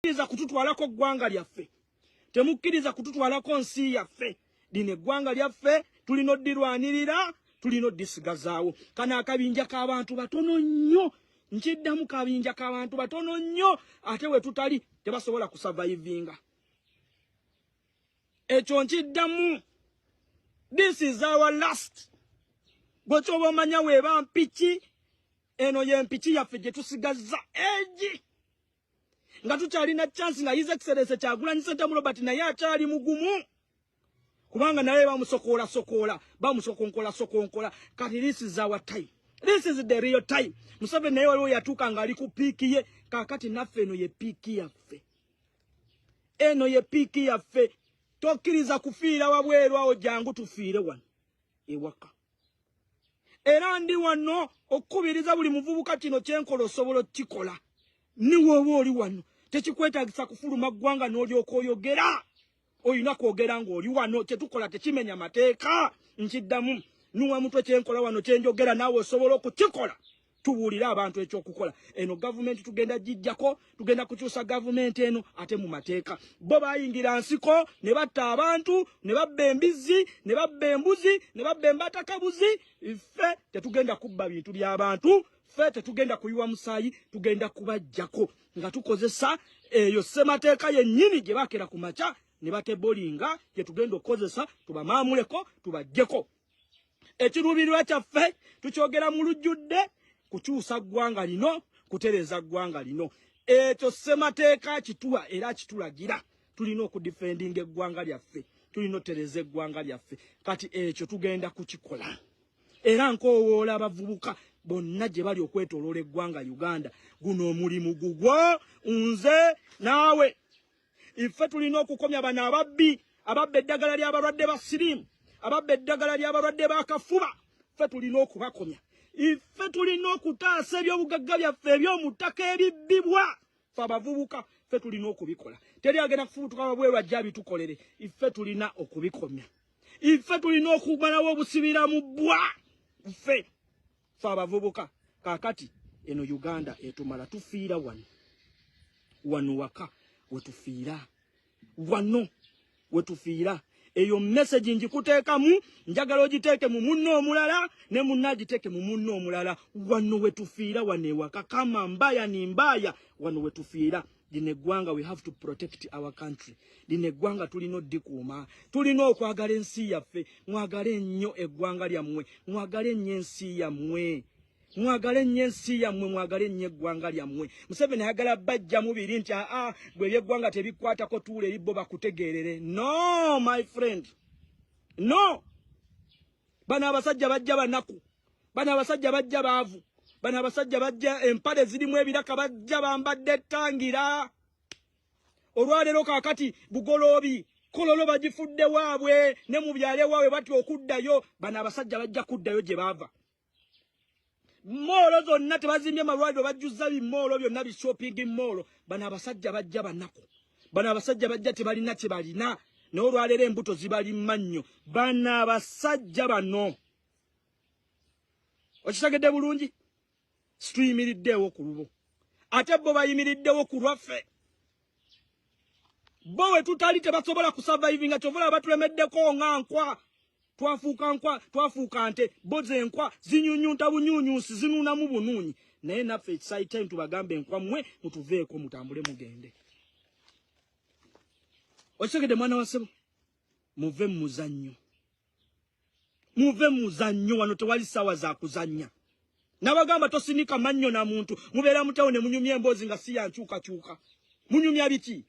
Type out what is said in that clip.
Temukiriza kututwalako ggwanga lyaffe. Temukiriza kututwalako nsi yaffe. Lino eggwanga lyaffe tulina oddirwanirira, tulina oddisigazaawo. Kano akabinja k'abantu batono nnyo. Nkiddamu kabinja k'abantu batono nnyo ate we tutali tebasobola kusurvivinga. Ekyo nkiddamu. This is our last. Bwe kyoba omanya weeba mpiki, eno ye mpiki yaffe gye tusigazza egi. Nga tukyalina chance nga His Excellency Kyagulanyi Ssentamu Robert naye akyali mugumu. Kubanga naye bamusokonkola. Kati this is our time. This is the real time. Museveni naye waliwo yatuuka nga ali ku piiki ye. Kaakati naffe eno ye piiki yaffe. Eno ye piiki yaffe. Tokkiriza kufiira wabweru awo jangu tufiire wano. Ewaka. Era ndi wano okubiriza buli muvubuka kino kyenkola osobola okikola. Niwe oba oli wano. Tekikwetaagisa kufuluma ggwanga n'olyoka oyogera. Oyina kwogera ng'oli wano. Tetukola tekimenya mateeka. Nkiddamu. Nuwa mutwe kyenkola wano kyenjogera naawe osobola okukikola. Tubuulire abantu ekyokukola. Eno gavumenti tugenda gijjako, tugenda kukyusa gavumenti eno ate mu mateeka. Bo bayingira nsiko, ne batta abantu, ne babba embizi, ne babba embuzi, ne babba embatakabuzi. Ffe tetugenda kubba bintu by'abantu. Ffe tetugenda kuyiwa musaayi, tugenda kubajjako. Nga tukozesa eyo ssemateeka yennyini gye baakera ku makya, ne batebolinga gye tugenda okukozesa, tubamaamuleko, tubajjeko. Ekiruubirirwa kyaffe tukyogera mu lujjudde. Kukyusa ggwanga lino, kutereza ggwanga lino. Ekyo ssemateeka kituwa era kitulagira. Tulina okudifendinga eggwanga lyaffe. Tulina otereza eggwanga lyaffe. Kati ekyo tugenda kukikola. Era nkoowoola abavubuka bonna gye bali okwetooloola eggwanga Uganda. Guno omulimu gugwo, nze naawe. Iffe tulina okukomya bano ababbi, ababba eddagala ly'abalwadde ba siriimu, ababba eddagala ly'abalwadde b'akafuba. Ffe tulina okubakomya. Iffe tulina okutaasa ebyobugagga byaffe eby'omu ttaka ebibbibwa. Ffe abavubuka ffe tulina okubikola. Teri agenda kufubutuka wabweru ajja abitukolere. Iffe tulina okubikomya. Iffe tulina okumalawo obusibira mu bbwa. Ffe abavubuka kaakati eno Uganda etumala tufiira wano. Wano waka wetufiira. Wano wetufiira. Eyo message njikuteekamu, njagala ogiteeke mu munno omulala, ne munna agiteeke mu munno omulala. Wano wetufiira wano ewaka. Kama mbaya ni mbaya, wano wetufiira. Lino eggwanga we have to protect our country. Lino eggwanga tulina oddikuuma. Tulina okwagala ensi yaffe. Mwagale nnyo eggwanga lyammwe. Mwagale nnyo ensi yammwe. Mwagale nnyo ensi yammwe, mwagale nnyo eggwanga lyammwe. Museveni ayagala bajja mubiri nti gwe eby'eggwanga tebikwatako tuula ebibbo bakutegeerere. No, my friend. No. Bano abasajja bajja banaku. Bano abasajja bajja baavu. Bano abasajja bajja empale zirimu ebiraka bajja bambadde ettangira. Olwaleero kaakati bugoloobi. Kololo bagifudde waabwe ne mu byale waabwe bati okuddayo. Bano abasajja bajja kuddayo gye baava. Molo zonna tebazimbye amalwaliro bajjuzza bimolo byonna bi shopping molo. Bano abasajja bajja banaku. Bano abasajja bajja tebalina kye balina. N'olwaleero embuto zibali mmannyo. Bano abasajja bano. Okitegedde bulungi? Situyimiriddeewo ku lubo. Ate bo bayimiriddewo ku lwaffe. Bo we tutali tebasobola kusurvivinga kyovola batulemeddeko nga nkwa. Twafuuka nte, boze enkwa, zinyunyunta bunyunyunsi, zinuunamu bunuunyi. Naye naffe ekisayitayimu tubagambe enkwa mmwe, mutuveeko mutambule mugende. Okitegedde mwana wa ssebo? Muve mu muzannyo. Muve mu muzannyo wano tewali ssaawa za kuzannya. Nabagamba tosinika mannyo na muntu, mubeera mutawo ne munyumya emboozi nga si ya nkyukakyuka. Munyumya biki?